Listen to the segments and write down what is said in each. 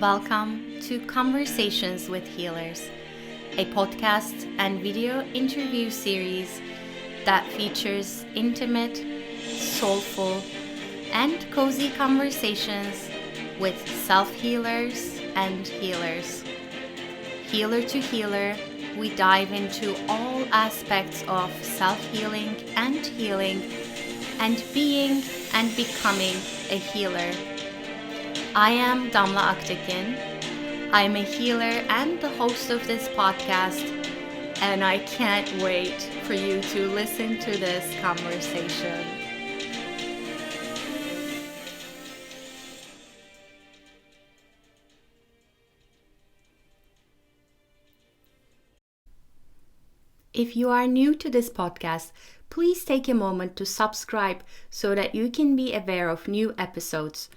Welcome to Conversations with Healers, a podcast and video interview series that features intimate, soulful, and cozy conversations with self-healers and healers. Healer to healer, we dive into all aspects of self-healing and healing and being and becoming a healer. I am Damla. I am a healer and the host of this podcast, and I can't wait for you to listen to this conversation. If you are new to this podcast, please take a moment to subscribe so that you can be aware of new episodes.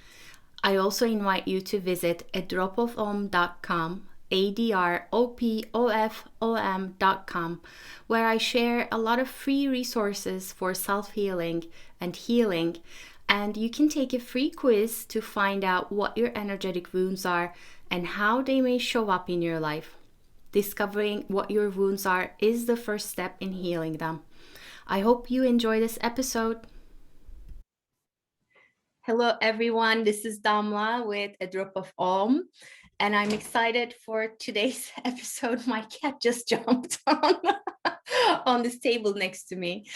I also invite you to visit adropofom.com, adropofom.com, where I share a lot of free resources for self-healing and healing, and you can take a free quiz to find out what your energetic wounds are and how they may show up in your life. Discovering what your wounds are is the first step in healing them. I hope you enjoy this episode. Hello, everyone. This is Damla with A Drop of Om, and I'm excited for today's episode. My cat just jumped on this table next to me.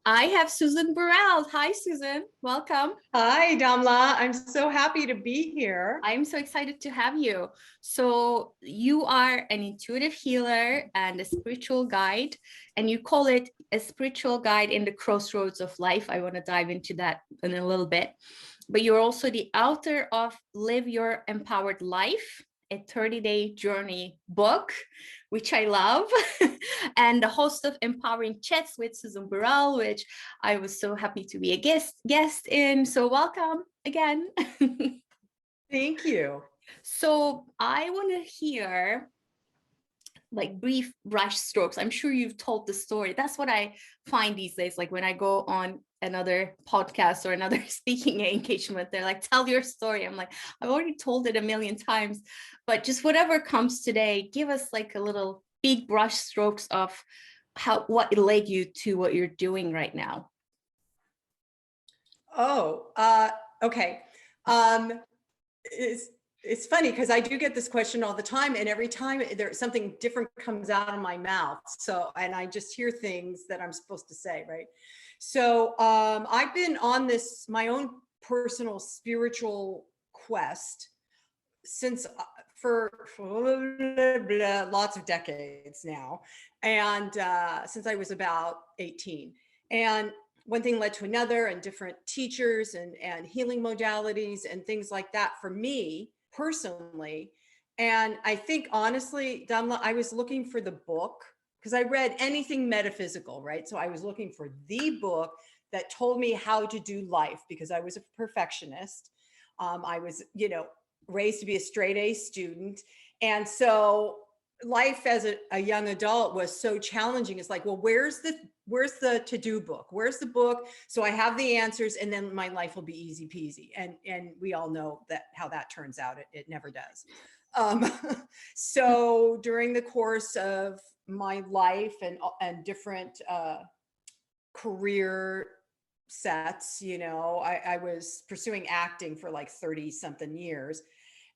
I have Susan Burrell. Hi, Susan. Welcome. Hi, Damla. I'm so happy to be here. I'm so excited to have you. So you are an intuitive healer and a spiritual guide, and you call it a spiritual guide in the crossroads of life. I want to dive into that in a little bit. But you're also the author of Live Your Empowered Life, a 30-day journey book, which I love, and the host of Empowering Chats with Susan Burrell, which I was so happy to be a guest in. So welcome again. Thank you. So I want to hear like brief brush strokes. I'm sure you've told the story. That's what I find these days. Like when I go on another podcast or another speaking engagement, they're like, tell your story. I'm like, I've already told it a million times, but just whatever comes today, give us like a little big brush strokes of what led you to what you're doing right now. Okay. It's funny because I do get this question all the time, and every time there's something different comes out of my mouth. So, and I just hear things that I'm supposed to say, right? So, I've been on my own personal spiritual quest since for lots of decades now, and since I was about 18. And one thing led to another, and different teachers and healing modalities and things like that for me personally. And I think honestly, Damla, I was looking for the book because I read anything metaphysical, right? So I was looking for the book that told me how to do life because I was a perfectionist. I was, raised to be a straight A student. And so life as a young adult was so challenging. It's like, well, where's the to-do book? Where's the book? So I have the answers, and then my life will be easy peasy. And we all know how that turns out. It never does. So during the course of my life and different career sets, I was pursuing acting for like 30 something years.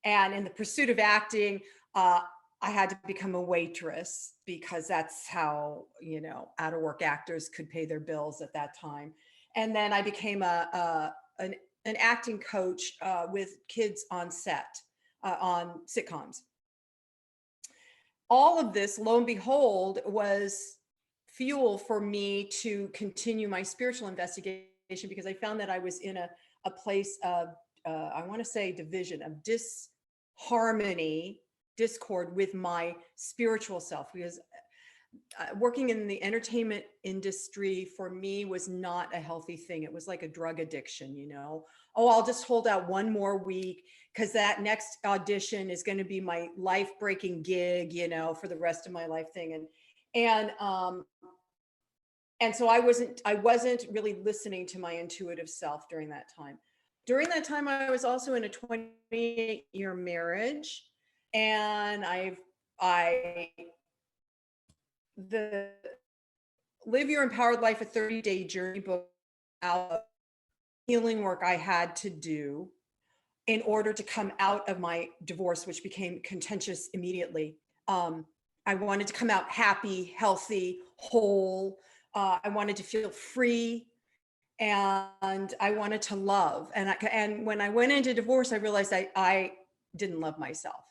And in the pursuit of acting, I had to become a waitress because that's how, out of work actors could pay their bills at that time. And then I became an acting coach with kids on set, on sitcoms. All of this, lo and behold, was fuel for me to continue my spiritual investigation because I found that I was in a place of, I want to say division, of disharmony, discord with my spiritual self, because working in the entertainment industry for me was not a healthy thing. It was like a drug addiction, Oh, I'll just hold out one more week because that next audition is going to be my life-breaking gig, for the rest of my life thing. And so I wasn't really listening to my intuitive self during that time. during that time, I was also in a 28-year marriage, and the Live Your Empowered Life, a 30-day journey book out of healing work I had to do in order to come out of my divorce, which became contentious immediately. I wanted to come out happy, healthy, whole. I wanted to feel free, and I wanted to love. And when I went into divorce, I realized I didn't love myself.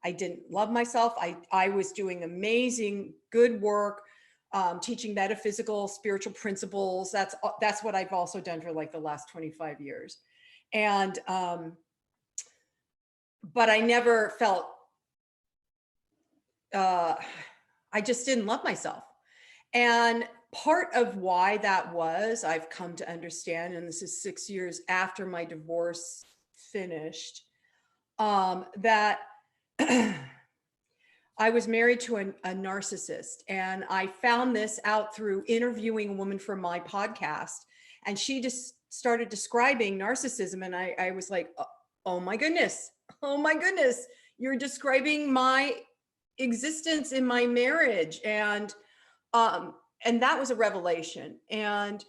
I didn't love myself. I was doing amazing, good work, teaching metaphysical, spiritual principles. That's what I've also done for like the last 25 years. And, but I never felt, I just didn't love myself. And part of why that was, I've come to understand, and this is 6 years after my divorce finished, that I was married to a narcissist. And I found this out through interviewing a woman for my podcast. And she just started describing narcissism. And I was like, oh my goodness, you're describing my existence in my marriage. And that was a revelation. And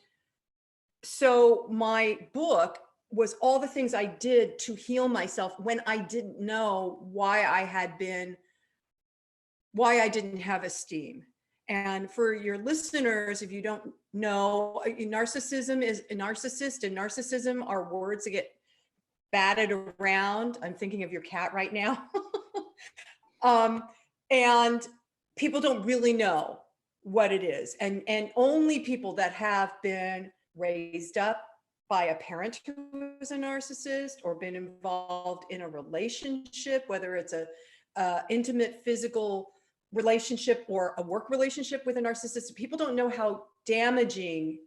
so my book was all the things I did to heal myself when I didn't know why I didn't have esteem. And for your listeners, if you don't know, narcissism is a narcissist, and narcissism are words that get batted around. I'm thinking of your cat right now. And people don't really know what it is. And only people that have been raised up by a parent who is a narcissist, or been involved in a relationship, whether it's a intimate physical relationship or a work relationship with a narcissist, people don't know how damaging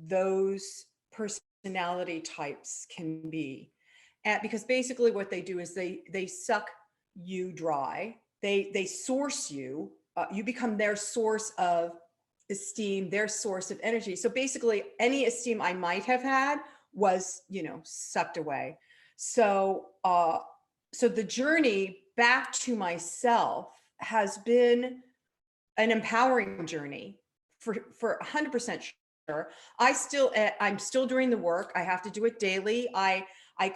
those personality types can be. Because basically what they do is they suck you dry. They source you. You become their source of esteem, their source of energy. So basically any esteem I might have had was, sucked away. So, so the journey back to myself has been an empowering journey for 100% sure. I'm still doing the work. I have to do it daily. I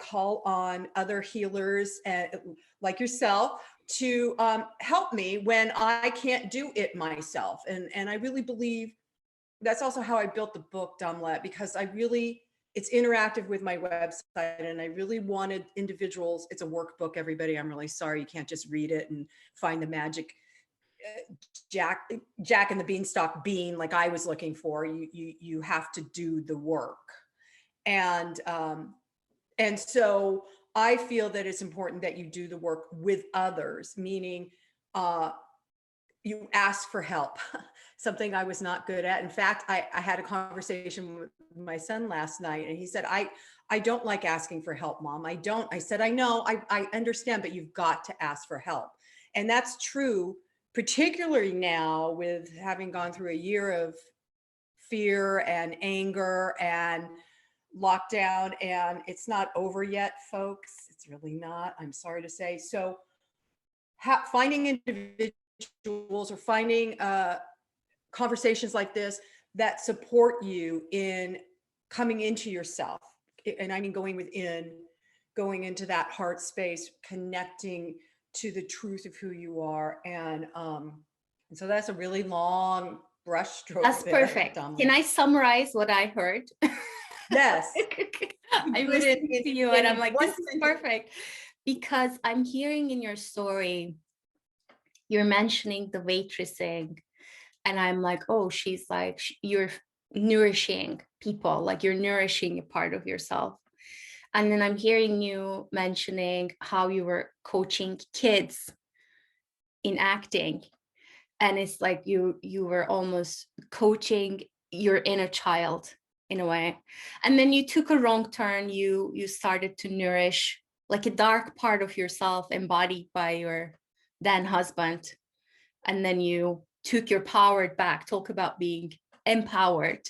call on other healers like yourself to help me when I can't do it myself. And I really believe that's also how I built the book, Damla, because it's interactive with my website, and I really wanted individuals. It's a workbook, everybody. I'm really sorry you can't just read it and find the magic Jack and the Beanstalk bean like I was looking for. You have to do the work. And so I feel that it's important that you do the work with others, meaning you ask for help, something I was not good at. In fact, I had a conversation with my son last night, and he said, I don't like asking for help, Mom. I don't. I said, I know, I understand, but you've got to ask for help. And that's true, particularly now with having gone through a year of fear and anger and lockdown, and it's not over yet, folks. It's really not, I'm sorry to say. So finding individuals or finding conversations like this that support you in coming into yourself, and I mean going within, going into that heart space, connecting to the truth of who you are. And so that's a really long brushstroke. That's perfect. Can I summarize what I heard? Yes. I listened to you and I'm like, this is perfect, because I'm hearing in your story, you're mentioning the waitressing, and I'm like, oh, she's like, you're nourishing people, like you're nourishing a part of yourself. And then I'm hearing you mentioning how you were coaching kids in acting. And it's like you were almost coaching your inner child in a way. And then you took a wrong turn. You started to nourish like a dark part of yourself embodied by your then husband. And then you took your power back. Talk about being empowered.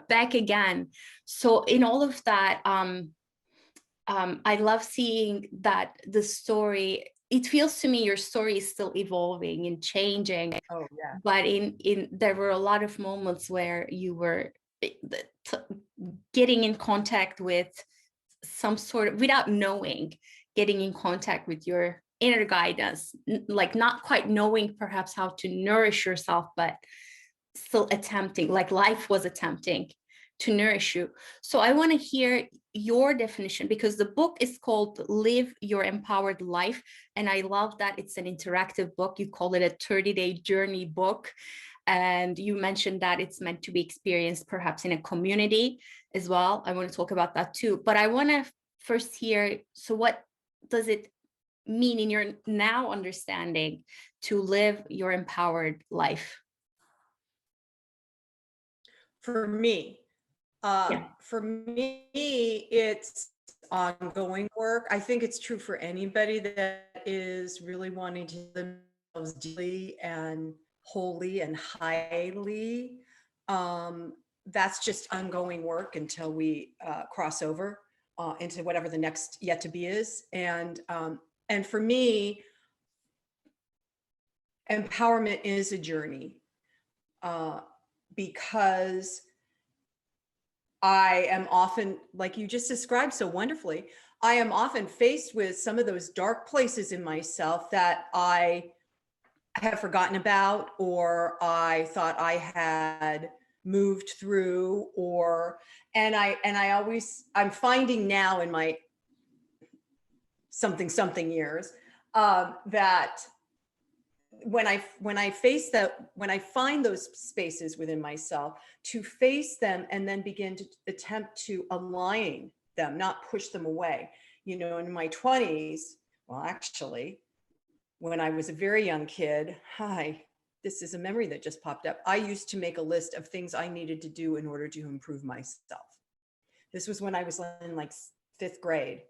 back again. So in all of that, I love seeing that the story, it feels to me your story is still evolving and changing. Oh yeah. But there were a lot of moments where you were getting in contact with some sort of, without knowing, getting in contact with your inner guidance, like not quite knowing perhaps how to nourish yourself, but still attempting, like life was attempting to nourish you. So I want to hear your definition, because the book is called Live Your Empowered Life. And I love that it's an interactive book. You call it a 30-day journey book. And you mentioned that it's meant to be experienced perhaps in a community as well. I want to talk about that too. But I want to first hear, so what does it mean in your now understanding to live your empowered life? For me, it's ongoing work. I think it's true for anybody that is really wanting to live themselves deeply and wholly and highly. That's just ongoing work until we cross over into whatever the next yet to be is. And for me, empowerment is a journey because I am often, like you just described so wonderfully, I am often faced with some of those dark places in myself that I have forgotten about, or I thought I had moved through, and I'm finding now in my something years that when I find those spaces within myself, to face them and then begin to attempt to align them, not push them away. You know, in my 20s, well, actually, when I was a very young kid, this is a memory that just popped up. I used to make a list of things I needed to do in order to improve myself. This was when I was in like sixth grade.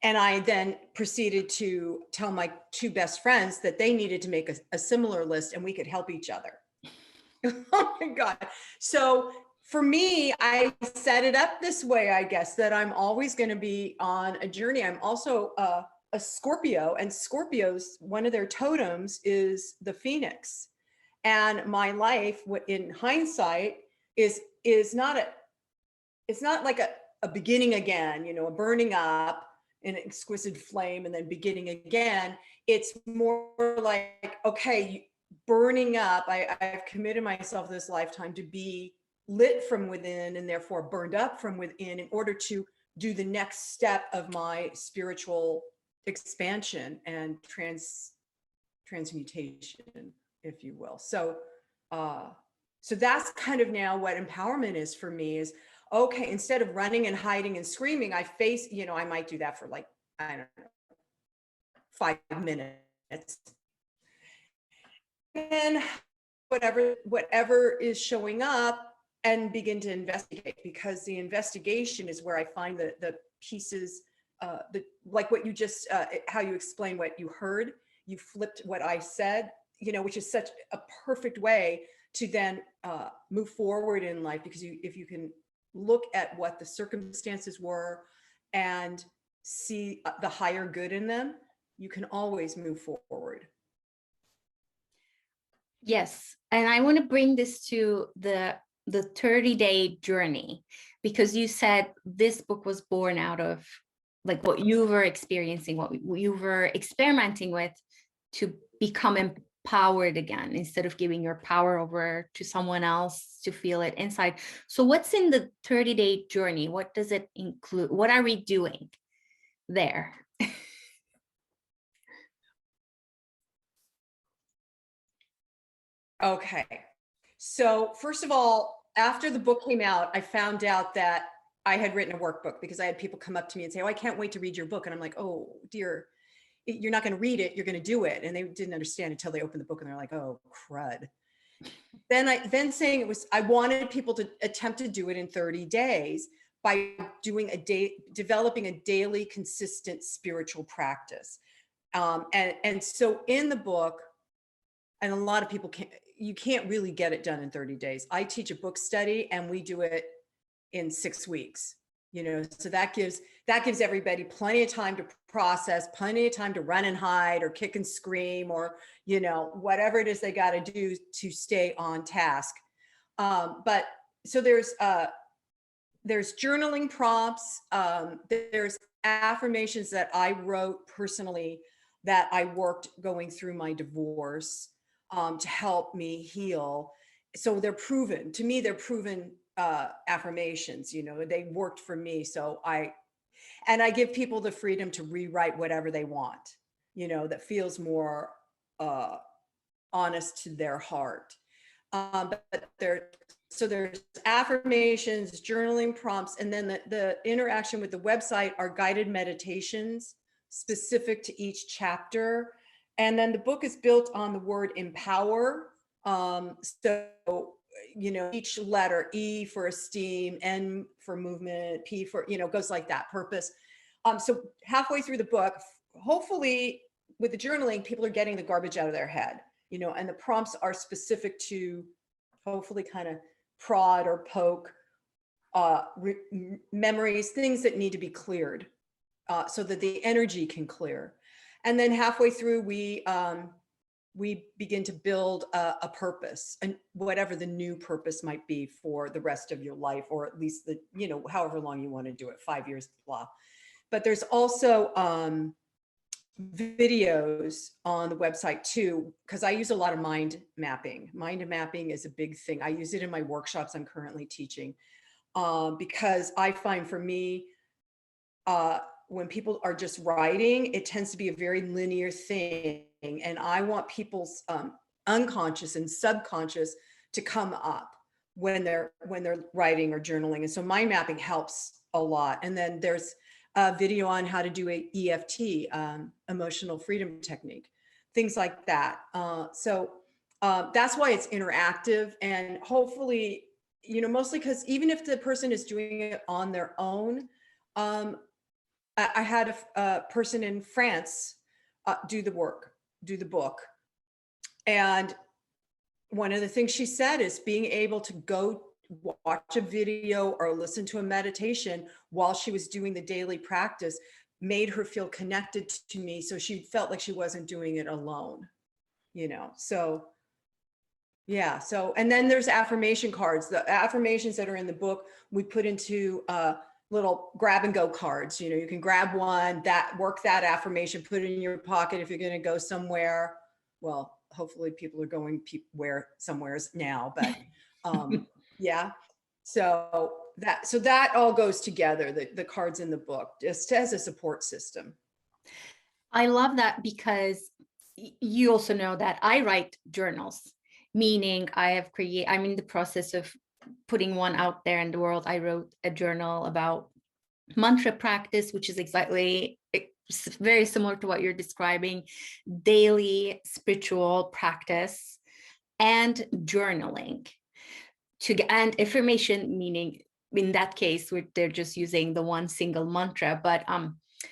And I then proceeded to tell my two best friends that they needed to make a similar list and we could help each other. Oh my God. So for me, I set it up this way, I guess, that I'm always going to be on a journey. I'm also a Scorpio, and Scorpios, one of their totems is the Phoenix. And my life, in hindsight, is not it's not like a beginning again, you know, a burning up in an exquisite flame and then beginning again. It's more like, okay, burning up. I've committed myself this lifetime to be lit from within and therefore burned up from within in order to do the next step of my spiritual expansion and transmutation, if you will. So that's kind of now what empowerment is for me, is okay, instead of running and hiding and screaming, I face, you know, I might do that for like, I don't know, 5 minutes. And whatever is showing up, and begin to investigate, because the investigation is where I find the pieces, like what you just, how you explain what you heard, you flipped what I said, you know, which is such a perfect way to then move forward in life, because if you can look at what the circumstances were and see the higher good in them, you can always move forward. Yes. And I want to bring this to the 30-day journey, because you said this book was born out of like what you were experiencing, what you were experimenting with to become empowered again, instead of giving your power over to someone else to feel it inside. So what's in the 30-day journey? What does it include? What are we doing there? Okay. So first of all, after the book came out, I found out that I had written a workbook, because I had people come up to me and say, "Oh, I can't wait to read your book." And I'm like, "Oh dear, you're not going to read it, you're going to do it." And they didn't understand until they opened the book and they're like, "Oh crud." Then saying it was, I wanted people to attempt to do it in 30 days by developing a daily consistent spiritual practice. And so in the book, and a lot of people you can't really get it done in 30 days. I teach a book study and we do it in 6 weeks, so that gives everybody plenty of time to process, plenty of time to run and hide or kick and scream, or, whatever it is they got to do to stay on task. But so there's journaling prompts. There's affirmations that I wrote personally that I worked going through my divorce to help me heal. So they're proven affirmations, they worked for me. So I give people the freedom to rewrite whatever they want, that feels more honest to their heart. But there's affirmations, journaling prompts, and then the interaction with the website are guided meditations specific to each chapter. And then the book is built on the word empower. So, each letter, E for esteem, N for movement, P for, goes like that, purpose. So halfway through the book, hopefully with the journaling, people are getting the garbage out of their head, and the prompts are specific to hopefully kind of prod or poke memories, things that need to be cleared so that the energy can clear. And then halfway through, we begin to build a purpose, and whatever the new purpose might be for the rest of your life, or at least however long you want to do it, 5 years, blah. But there's also videos on the website too, because I use a lot of mind mapping. Mind mapping is a big thing. I use it in my workshops I'm currently teaching because I find for me, when people are just writing, it tends to be a very linear thing. And I want people's unconscious and subconscious to come up when they're writing or journaling. And so mind mapping helps a lot. And then there's a video on how to do a EFT, emotional freedom technique, things like that. So that's why it's interactive, and hopefully, mostly because even if the person is doing it on their own, I had a person in France do the book. And one of the things she said is being able to go watch a video or listen to a meditation while she was doing the daily practice made her feel connected to me. So she felt like she wasn't doing it alone, so yeah. So, and then there's affirmation cards. The affirmations that are in the book, we put into little grab and go cards. You can grab one, work that affirmation, put it in your pocket if you're going to go somewhere. Well, hopefully people are going somewheres now, but yeah. So that all goes together, the cards in the book, just as a support system. I love that, because you also know that I write journals, meaning I'm in the process of putting one out there in the world. I wrote a journal about mantra practice, which is very similar to what you're describing, daily spiritual practice, and journaling. And affirmation, meaning in that case, they're just using the one single mantra, but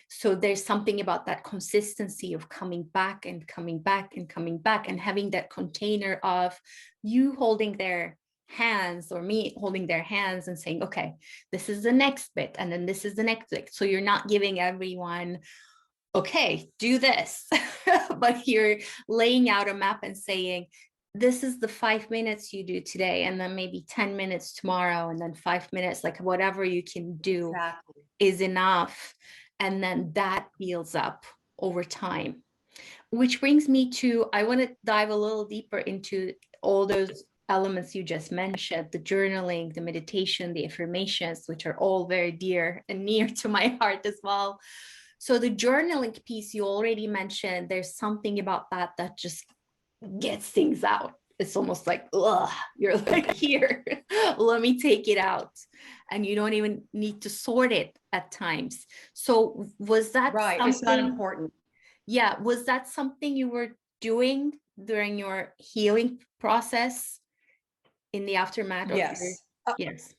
so there's something about that consistency of coming back and coming back and coming back, and having that container of you holding their hands or me holding their hands and saying, okay, this is the next bit, and then this is the next bit. So you're not giving everyone, okay, do this, but you're laying out a map and saying, this is the 5 minutes you do today, and then maybe 10 minutes tomorrow, and then 5 minutes, like whatever you can do Exactly. is enough. And then that builds up over time, which brings me to, I want to dive a little deeper into all those elements you just mentioned, the journaling, the meditation, the affirmations, which are all very dear and near to my heart as well. So the journaling piece you already mentioned, there's something about that just gets things out. It's almost like, ugh, you're like, here, let me take it out. And you don't even need to sort it at times. So was that right? Something, it's not important. Yeah. Was that something you were doing during your healing process in the aftermath of Yes. Yes.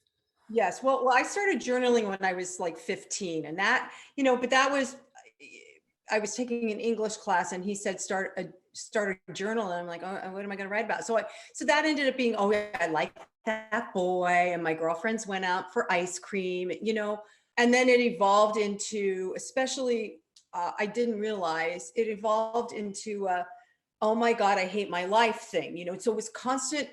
Yes. Well, I started journaling when I was like 15, and that, but that was, I was taking an English class, and he said, start start a journal, and I'm like, oh, what am I going to write about? So that ended up being, oh yeah, I like that boy. And my girlfriends went out for ice cream, and then it evolved into, especially, I didn't realize it evolved into oh my God, I hate my life thing, so it was constant.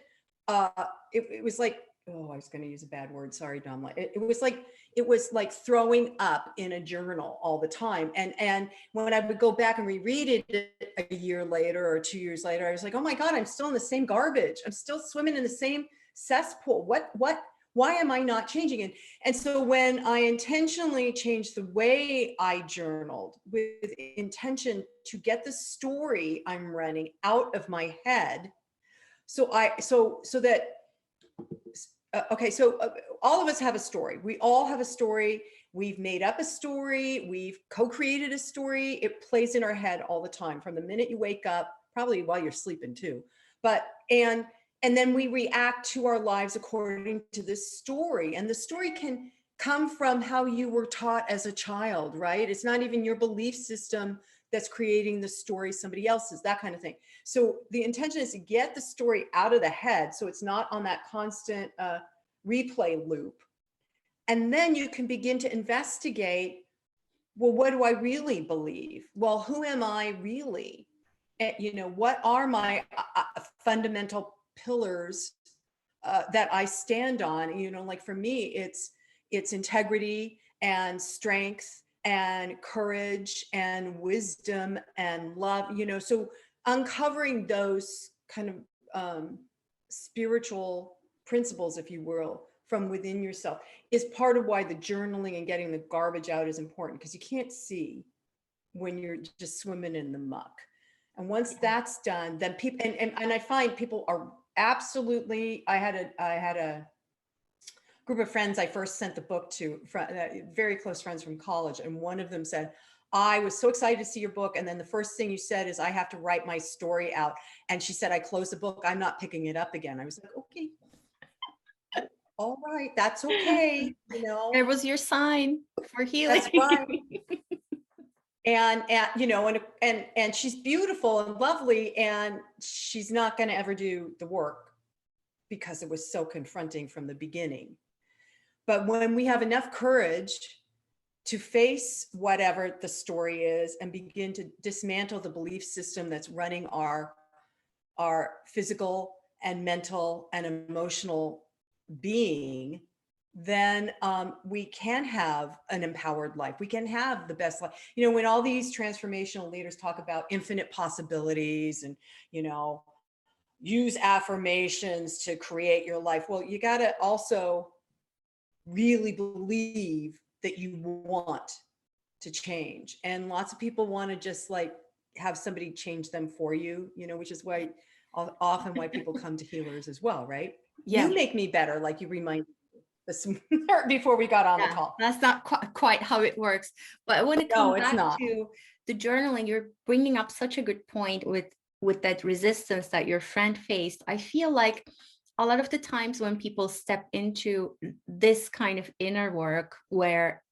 Uh, it was like, oh, I was going to use a bad word. Sorry, Damla. It was like throwing up in a journal all the time. And when I would go back and reread it a year later or 2 years later, I was like, oh my God, I'm still in the same garbage. I'm still swimming in the same cesspool. Why am I not changing it? And so when I intentionally changed the way I journaled with intention to get the story I'm running out of my head, so that okay, so all of us have a story. We all have a story. We've made up a story. We've co-created a story. It plays in our head all the time, from the minute you wake up, probably while you're sleeping too. But and then we react to our lives according to this story. And the story can come from how you were taught as a child, right? It's not even your belief system that's creating the story, somebody else's, that kind of thing. So the intention is to get the story out of the head, so it's not on that constant replay loop. And then you can begin to investigate, well, what do I really believe? Well, who am I really? And, what are my fundamental pillars that I stand on? Like for me, it's integrity and strength and courage and wisdom and love, so uncovering those kind of spiritual principles, if you will, from within yourself is part of why the journaling and getting the garbage out is important, because you can't see when you're just swimming in the muck. And once that's done, then people, and I find people are absolutely, I had a group of friends I first sent the book to, very close friends from college. And one of them said, I was so excited to see your book. And then the first thing you said is, I have to write my story out. And she said, I closed the book. I'm not picking it up again. I was like, okay, all right, that's okay. There was your sign for healing. That's right. And she's beautiful and lovely, and she's not going to ever do the work because it was so confronting from the beginning. But when we have enough courage to face whatever the story is and begin to dismantle the belief system that's running our physical and mental and emotional being, then we can have an empowered life. We can have the best life. When all these transformational leaders talk about infinite possibilities and, use affirmations to create your life. Well, you got to also really believe that you want to change. And lots of people want to just like have somebody change them for you, which is why often why people come to healers as well, right? Yeah. You make me better, like you remind this before we got on the call. That's not quite how it works. But I want to come back to the journaling. You're bringing up such a good point with that resistance that your friend faced. I feel like a lot of the times when people step into this kind of inner work where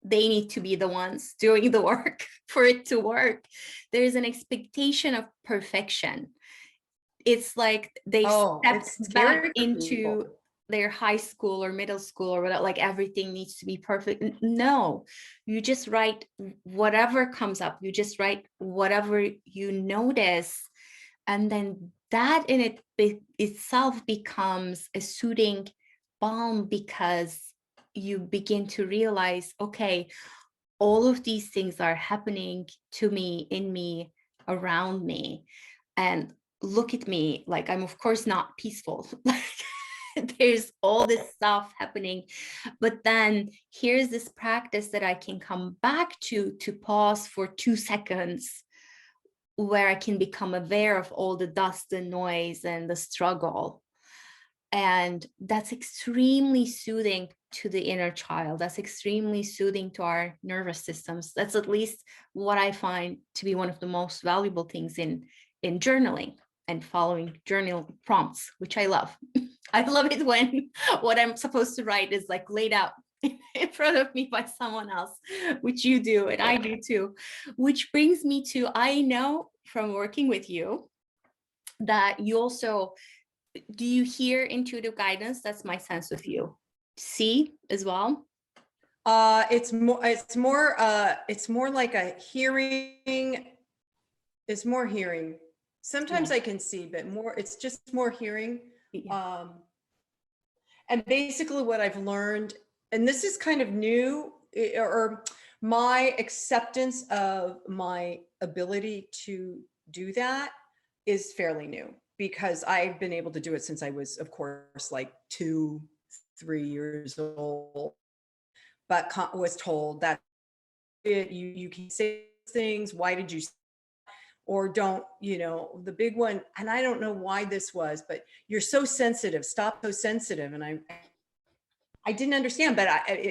they need to be the ones doing the work for it to work, there's an expectation of perfection. It's like they step back into their high school or middle school or whatever, like everything needs to be perfect. No, you just write whatever comes up. You just write whatever you notice. And then that in itself becomes a soothing balm, because you begin to realize, okay, all of these things are happening to me, in me, around me. And look at me, like I'm of course not peaceful. There's all this stuff happening. But then here's this practice that I can come back to pause for 2 seconds, where I can become aware of all the dust and noise and the struggle. And that's extremely soothing to the inner child. That's extremely soothing to our nervous systems. That's at least what I find to be one of the most valuable things in journaling and following journal prompts, which I love. I love it when what I'm supposed to write is like laid out in front of me by someone else, which you do and I do too. Which brings me to, I know from working with you that you also, do you hear intuitive guidance? That's my sense of you. See as well? It's more like a hearing. It's more hearing. Sometimes Yeah. I can see, but it's just more hearing. Yeah. And basically what I've learned, and this is kind of new, or my acceptance of my ability to do that is fairly new, because I've been able to do it since I was, of course, like 2-3 years old, but was told that you can say things. Why did you say, or don't, the big one, and I don't know why this was, but you're so sensitive, stop so sensitive. And I didn't understand, but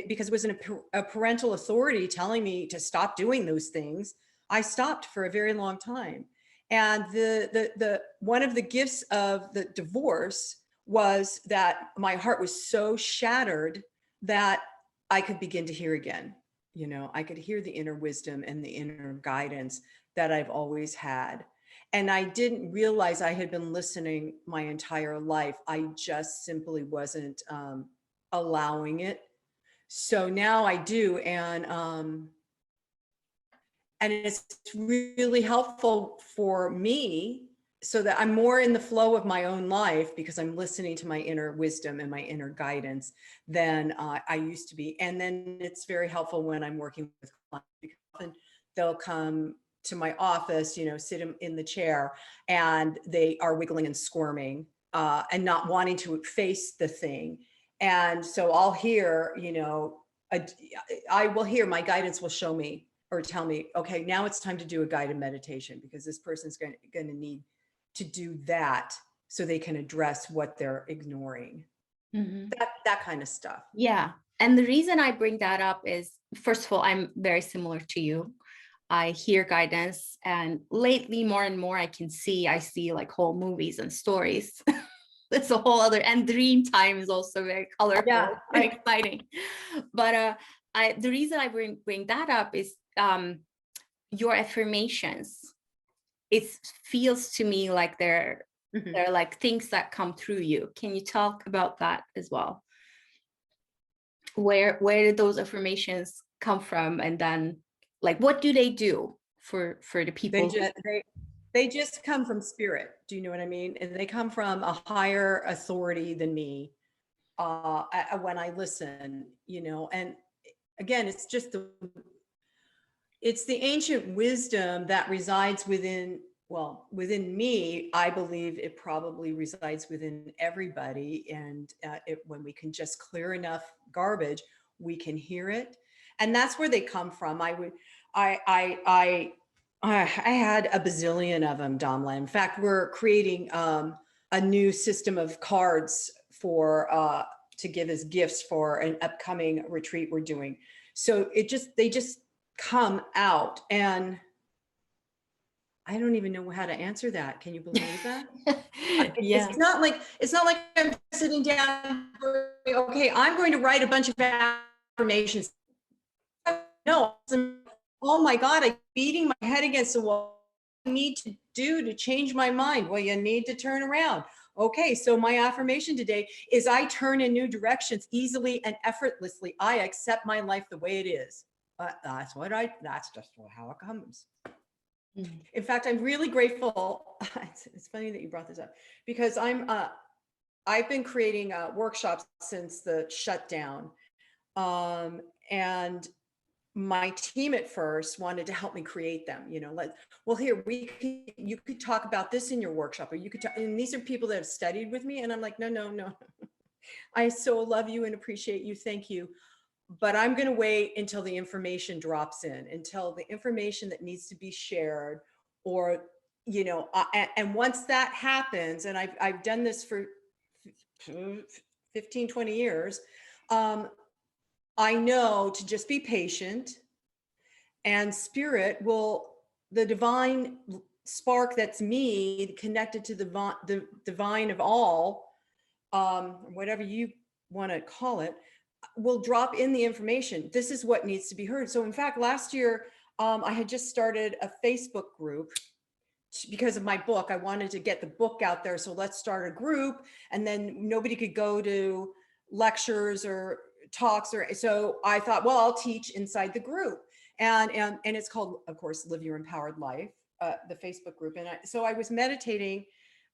because it was a parental authority telling me to stop doing those things, I stopped for a very long time. And the one of the gifts of the divorce was that my heart was so shattered that I could begin to hear again. I could hear the inner wisdom and the inner guidance that I've always had. And I didn't realize I had been listening my entire life. I just simply wasn't allowing it. So now I do. And it's really helpful for me, so that I'm more in the flow of my own life, because I'm listening to my inner wisdom and my inner guidance than I used to be. And then it's very helpful when I'm working with clients, because often they'll come to my office, sit in the chair, and they are wiggling and squirming and not wanting to face the thing. And so I'll hear, I will hear, my guidance will show me or tell me, okay, now it's time to do a guided meditation, because this person's going to need to do that so they can address what they're ignoring. Mm-hmm. That kind of stuff. Yeah. And the reason I bring that up is, first of all, I'm very similar to you. I hear guidance, and lately more and more I see like whole movies and stories. It's a whole other, and dream time is also very colorful and exciting. But the reason I bring that up is your affirmations. It feels to me like they're like things that come through you. Can you talk about that as well? Where did those affirmations come from, and then like what do they do for the people? They just come from spirit. Do you know what I mean? And they come from a higher authority than me. When I listen, and again, it's the ancient wisdom that resides within me. I believe it probably resides within everybody. And when we can just clear enough garbage, we can hear it. And that's where they come from. I had a bazillion of them, Damla. In fact, we're creating a new system of cards to give as gifts for an upcoming retreat we're doing. So they just come out, and I don't even know how to answer that. Can you believe that? Yeah. It's not like I'm sitting down, okay, I'm going to write a bunch of affirmations. No, oh my God, I'm beating my head against the wall. What do I need to do to change my mind? Well, you need to turn around. Okay, so my affirmation today is, I turn in new directions easily and effortlessly. I accept my life the way it is. That's just how it comes. Mm-hmm. In fact, I'm really grateful. It's funny that you brought this up, because I've been creating workshops since the shutdown. And my team at first wanted to help me create them, here, you could talk about this in your workshop, or you could talk, and these are people that have studied with me. And I'm like, no. I so love you and appreciate you. Thank you. But I'm going to wait until the information drops in, until the information that needs to be shared, or, and once that happens, and I've done this for 15, 20 years, I know to just be patient, and spirit the divine spark that's me, connected to the divine of all, whatever you want to call it, will drop in the information. This is what needs to be heard. So in fact, last year, I had just started a Facebook group because of my book, I wanted to get the book out there. So let's start a group. And then nobody could go to lectures or talks, or so I thought, well, I'll teach inside the group. And it's called, of course, Live Your Empowered Life, the Facebook group. And so I was meditating,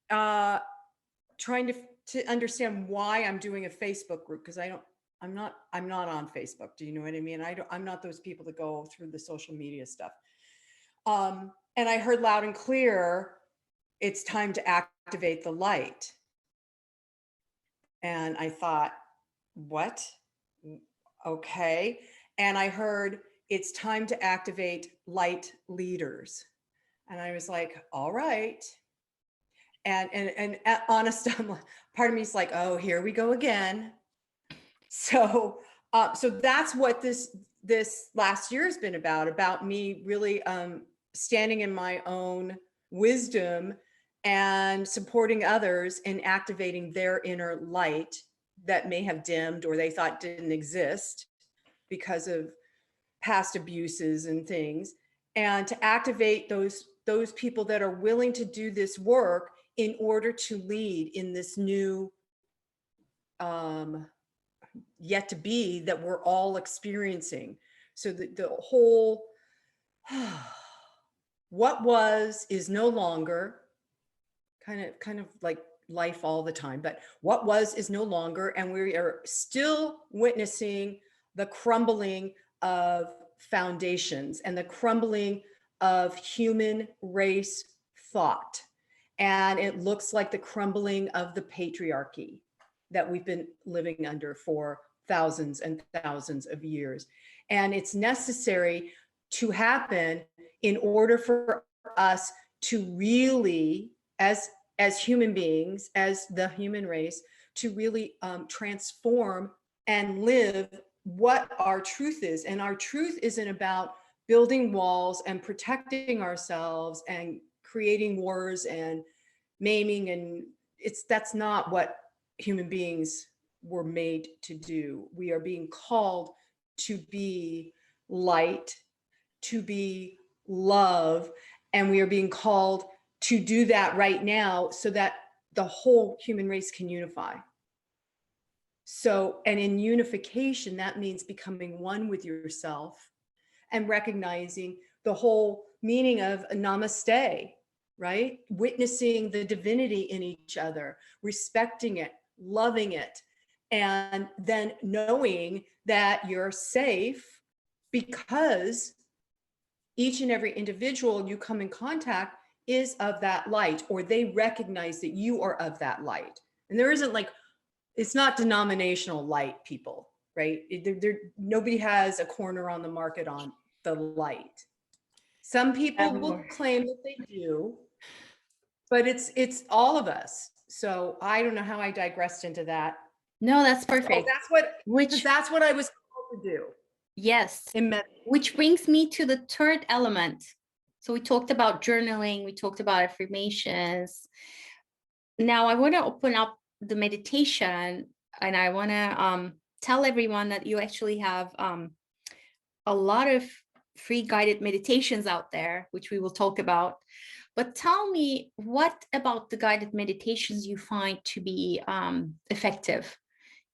trying to understand why I'm doing a Facebook group, because I'm not on Facebook. Do you know what I mean? I'm not those people that go through the social media stuff. And I heard loud and clear, it's time to activate the light. And I thought, what? Okay. And I heard, it's time to activate light leaders. And I was like, all right. And honest, part of me is like, oh, here we go again. So that's what this last year has been about me really standing in my own wisdom and supporting others in activating their inner light that may have dimmed or they thought didn't exist because of past abuses and things, and to activate those people that are willing to do this work in order to lead in this new yet to be that we're all experiencing. So the whole what was is no longer, kind of like life all the time, but what was is no longer, and we are still witnessing the crumbling of foundations and the crumbling of human race thought. And it looks like the crumbling of the patriarchy that we've been living under for thousands and thousands of years. And it's necessary to happen in order for us to really, as human beings, as the human race, to really transform and live what our truth is. And our truth isn't about building walls and protecting ourselves and creating wars and maiming, and that's not what human beings were made to do. We are being called to be light, to be love, and we are being called to do that right now so that the whole human race can unify. So, and in unification, that means becoming one with yourself and recognizing the whole meaning of namaste, right? Witnessing the divinity in each other, respecting it, loving it, and then knowing that you're safe because each and every individual you come in contact is of that light, or they recognize that you are of that light. And there isn't like, it's not denominational light, people, right? Nobody has a corner on the market on the light. Some people will claim that they do, but it's all of us. So I don't know how I digressed into that. No, that's perfect. So that's what I was called to do. Yes. Which brings me to the third element. So we talked about journaling, we talked about affirmations. Now I want to open up the meditation, and I want to tell everyone that you actually have a lot of free guided meditations out there, which we will talk about. But tell me, what about the guided meditations you find to be effective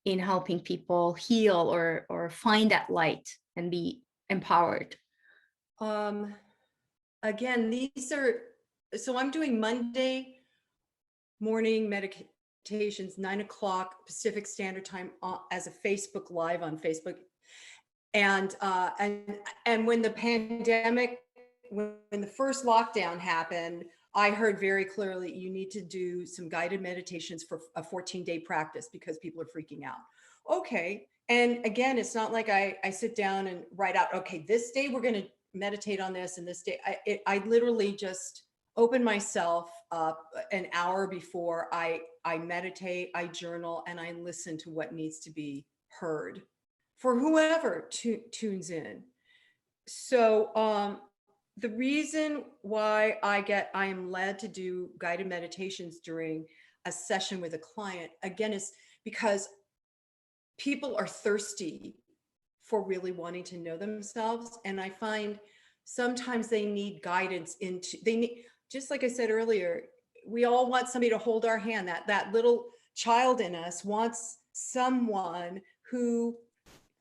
in helping people heal or find that light and be empowered? Again, so I'm doing Monday morning meditations, 9:00 Pacific Standard Time, as a Facebook Live on Facebook. And when the pandemic, when the first lockdown happened, I heard very clearly, you need to do some guided meditations for a 14-day practice because people are freaking out. Okay. And again, it's not like I sit down and write out, okay, this day we're going to meditate on this, and this day I literally just open myself up an hour before I meditate, I journal, and I listen to what needs to be heard for whoever tunes in. So the reason why I am led to do guided meditations during a session with a client, again, is because people are thirsty for really wanting to know themselves. And I find sometimes they need guidance just like I said earlier, we all want somebody to hold our hand. That little child in us wants someone who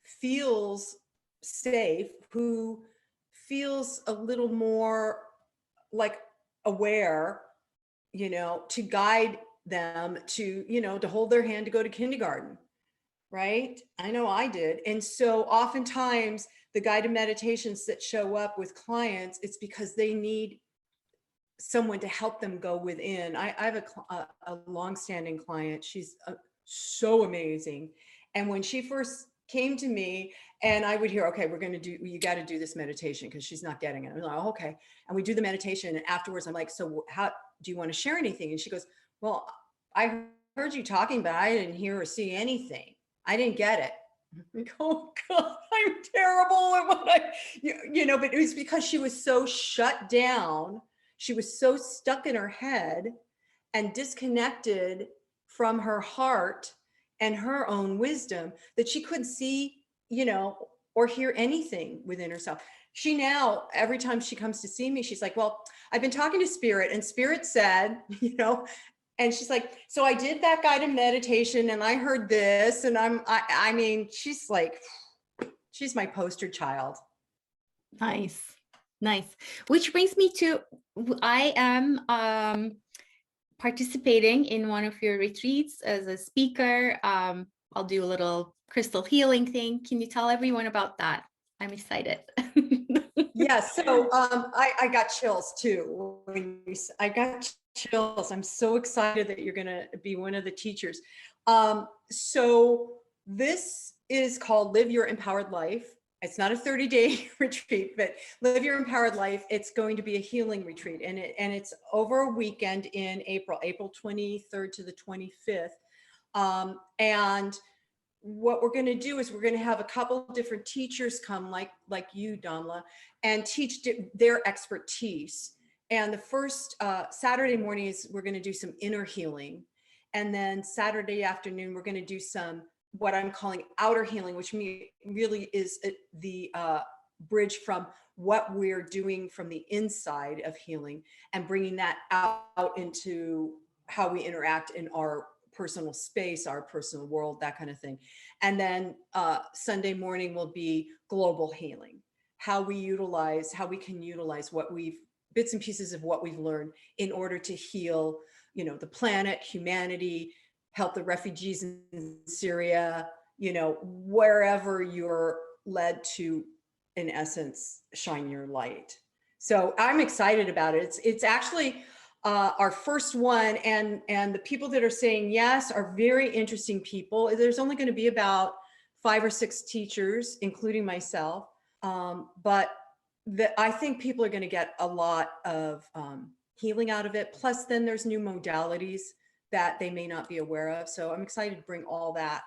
feels safe, who feels a little more like aware, to guide them, to hold their hand to go to kindergarten, right? I know I did. And so oftentimes the guided meditations that show up with clients, it's because they need someone to help them go within. I have a longstanding client. She's so amazing. And when she first came to me and I would hear, okay, you got to do this meditation because she's not getting it. I'm like, oh, okay. And we do the meditation. And afterwards I'm like, so how do you want to share anything? And she goes, well, I heard you talking, but I didn't hear or see anything. I didn't get it. I'm like, oh God, I'm terrible at what but it was because she was so shut down. She was so stuck in her head and disconnected from her heart and her own wisdom that she couldn't see, or hear anything within herself. She now, every time she comes to see me, she's like, well, I've been talking to Spirit and Spirit said, and she's like, so I did that guided meditation and I heard this. And I mean, she's like, she's my poster child. Nice. Which brings me to, I am participating in one of your retreats as a speaker. I'll do a little crystal healing thing. Can you tell everyone about that? I'm excited. Yeah, so I got chills too. I got chills. I'm so excited that you're going to be one of the teachers. So this is called Live Your Empowered Life. It's not a 30-day retreat, but Live Your Empowered Life. It's going to be a healing retreat, and it's over a weekend in April 23rd to the 25th. And what we're going to do is we're going to have a couple of different teachers come, like you, Damla, and teach their expertise. And the first Saturday morning is we're going to do some inner healing, and then Saturday afternoon we're going to do some what I'm calling outer healing, which really is the bridge from what we're doing from the inside of healing and bringing that out into how we interact in our personal space, our personal world, that kind of thing. And then Sunday morning will be global healing, how we can utilize bits and pieces of what we've learned in order to heal, the planet, humanity, help the refugees in Syria, wherever you're led to, in essence, shine your light. So I'm excited about it. It's actually our first one, and the people that are saying yes are very interesting people. There's only going to be about 5 or 6 teachers, including myself, but I think people are going to get a lot of healing out of it. Plus, then there's new modalities that they may not be aware of. So I'm excited to bring all that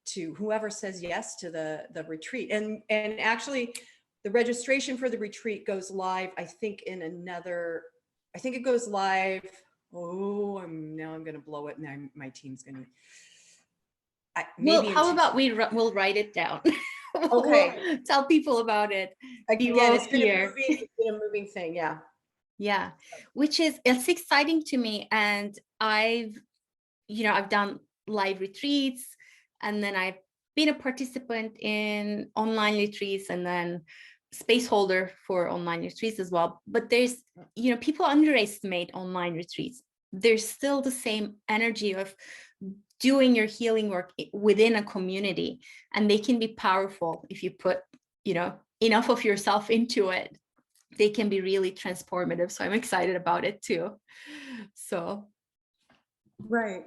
to whoever says yes to the retreat. And actually, the registration for the retreat goes live, I think it goes live. Oh, I'm going to blow it. And my team's going to. Well, how about we'll write it down. Okay. We'll tell people about it. Again, it's been a moving thing. Yeah. Yeah. It's exciting to me. And I've done live retreats, and then I've been a participant in online retreats, and then space holder for online retreats as well. But there's, people underestimate online retreats. There's still the same energy of doing your healing work within a community, and they can be powerful if you put, enough of yourself into it. They can be really transformative. So I'm excited about it too. So. Right.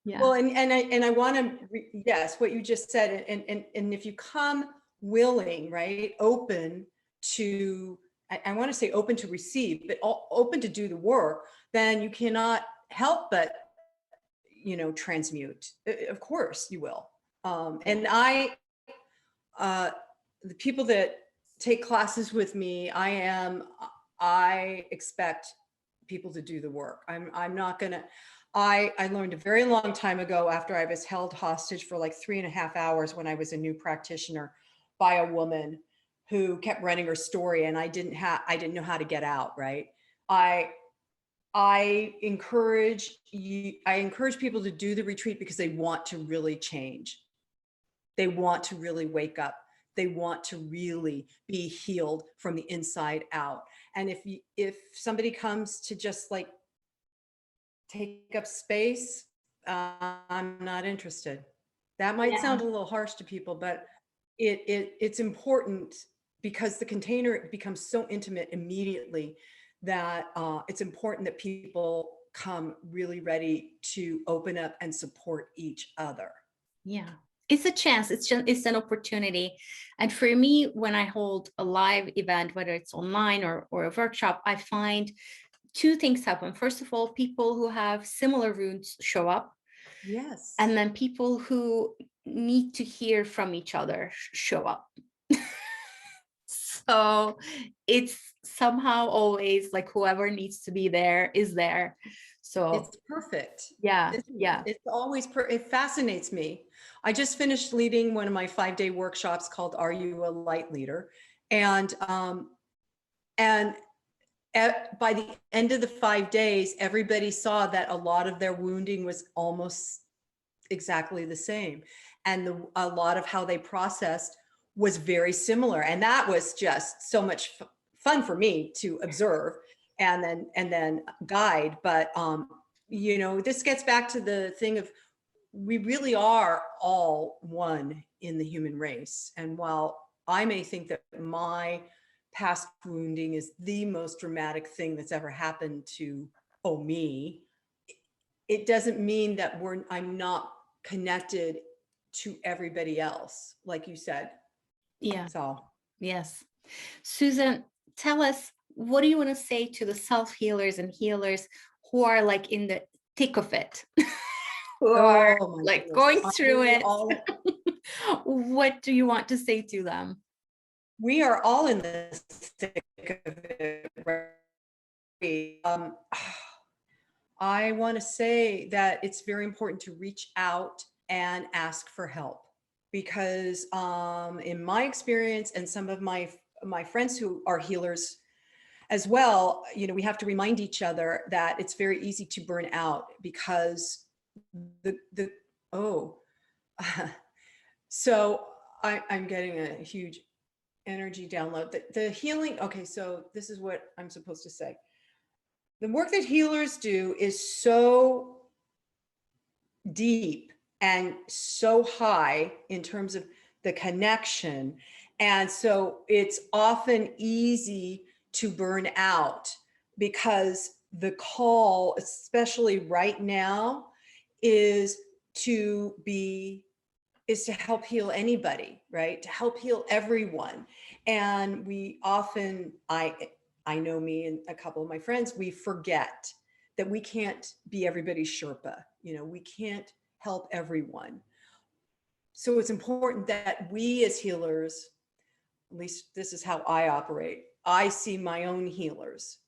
Yeah. Well, and I want to, yes, what you just said, and if you come willing, right, open to, I want to say open to receive, but open to do the work, then you cannot help but, transmute. Of course you will. And the people that take classes with me, I expect people to do the work. I'm not going to, I learned a very long time ago, after I was held hostage for like 3.5 hours when I was a new practitioner by a woman who kept running her story, and I didn't know how to get out. Right. I encourage people to do the retreat because they want to really change. They want to really wake up. They want to really be healed from the inside out. And if somebody comes to just like take up space, I'm not interested. That might sound a little harsh to people, but it's important because the container becomes so intimate immediately that it's important that people come really ready to open up and support each other. Yeah, it's a chance. It's an opportunity. And for me, when I hold a live event, whether it's online or a workshop, I find two things happen. First of all, people who have similar wounds show up. Yes. And then people who need to hear from each other show up. So it's somehow always like whoever needs to be there is there. So it's perfect. Yeah. It's always, it fascinates me. I just finished leading one of my 5-day workshops called Are You a Light Leader? And by the end of the 5 days, everybody saw that a lot of their wounding was almost exactly the same. And a lot of how they processed was very similar. And that was just so much fun for me to observe and then guide. But, this gets back to the thing of we really are all one in the human race. And while I may think that my past wounding is the most dramatic thing that's ever happened to me, it doesn't mean that I'm not connected to everybody else, like you said. Yeah. So yes. Susan, tell us, what do you want to say to the self-healers and healers who are like in the thick of it, who are like going through it? What do you want to say to them? We are all in the thick of it, right? I want to say that it's very important to reach out and ask for help because in my experience and some of my friends who are healers as well, we have to remind each other that it's very easy to burn out because so I'm getting a huge energy download. The healing, okay, so this is what I'm supposed to say. The work that healers do is so deep and so high in terms of the connection. And so it's often easy to burn out because the call, especially right now, is to help heal anybody, right? To help heal everyone. And we often, I know me and a couple of my friends, we forget that we can't be everybody's Sherpa. We can't help everyone. So it's important that we as healers, at least this is how I operate, I see my own healers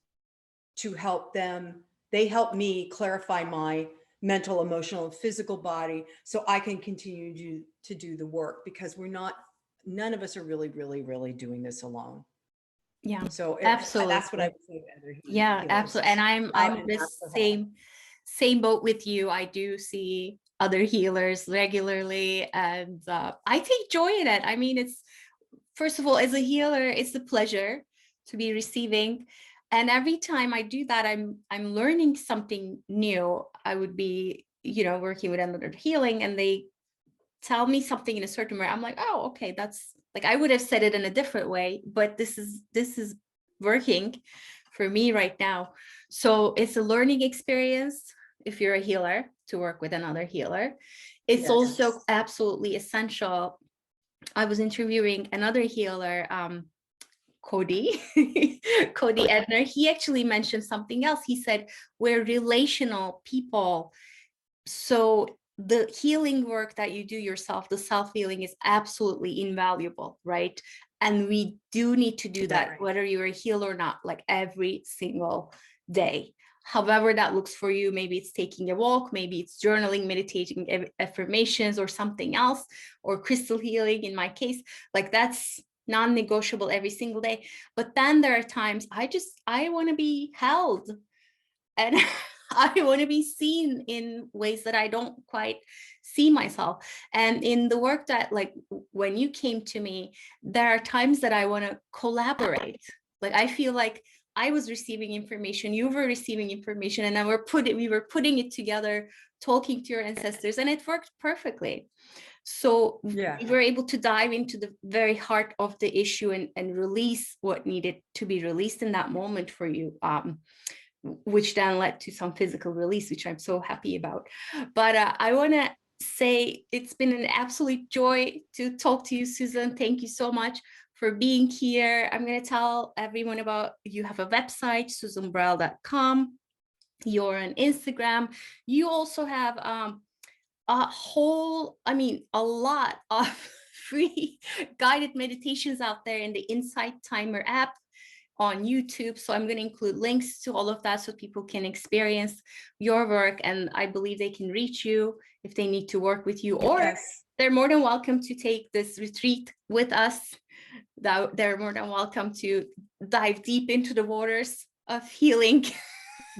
to help them. They help me clarify my mental, emotional, and physical body so I can continue to do the work because none of us are really, really, really doing this alone. Yeah, so absolutely. That's what I would say to other healers. Yeah, absolutely. And I'm the same boat with you. I do see other healers regularly, and I take joy in it. I mean, it's, first of all, as a healer, it's a pleasure to be receiving. And every time I do that, I'm learning something new. I would be, working with another healing and they tell me something in a certain way. I'm like, oh, okay, that's like, I would have said it in a different way, but this is working for me right now. So it's a learning experience if you're a healer to work with another healer. It's also absolutely essential. I was interviewing another healer, Cody Edner. He actually mentioned something else. He said, we're relational people. So the healing work that you do yourself, the self-healing, is absolutely invaluable, right? And we do need to do that, whether you're a healer or not, like every single day. However that looks for you, maybe it's taking a walk, maybe it's journaling, meditating, affirmations, or something else, or crystal healing in my case. Like that's non-negotiable every single day. But then there are times I want to be held. and I want to be seen in ways that I don't quite see myself. And in the work that, like, when you came to me, there are times that I want to collaborate. Like, I feel like I was receiving information, you were receiving information, and then we were putting it together, talking to your ancestors, and it worked perfectly. So Yeah. we were able to dive into the very heart of the issue and release what needed to be released in that moment for you, which then led to some physical release, which I'm so happy about. But I want to say it's been an absolute joy to talk to you, Susan. Thank you so much for being here. I'm going to tell everyone about, you have a website, susanburrell.com. You're on Instagram. You also have a lot of free guided meditations out there in the Insight Timer app on YouTube. So I'm going to include links to all of that so people can experience your work. And I believe they can reach you if they need to work with you, or Yes. they're more than welcome to take this retreat with us. They're more than welcome to dive deep into the waters of healing.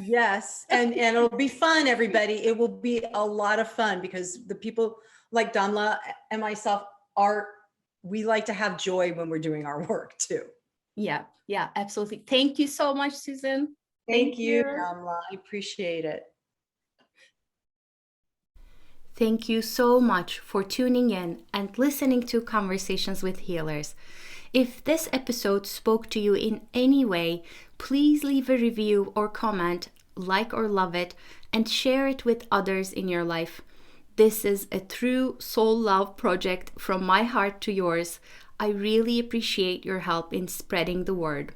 Yes. And it'll be fun, everybody. It will be a lot of fun because the people like Damla and myself we like to have joy when we're doing our work too. Yeah, absolutely. Thank you so much, Susan. Thank you, Damla. I appreciate it. Thank you so much for tuning in and listening to Conversations with Healers. If this episode spoke to you in any way, please leave a review or comment, like or love it, and share it with others in your life. This is a true soul love project from my heart to yours. I really appreciate your help in spreading the word.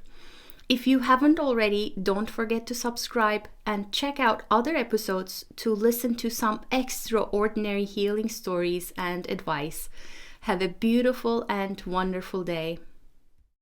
If you haven't already, don't forget to subscribe and check out other episodes to listen to some extraordinary healing stories and advice. Have a beautiful and wonderful day.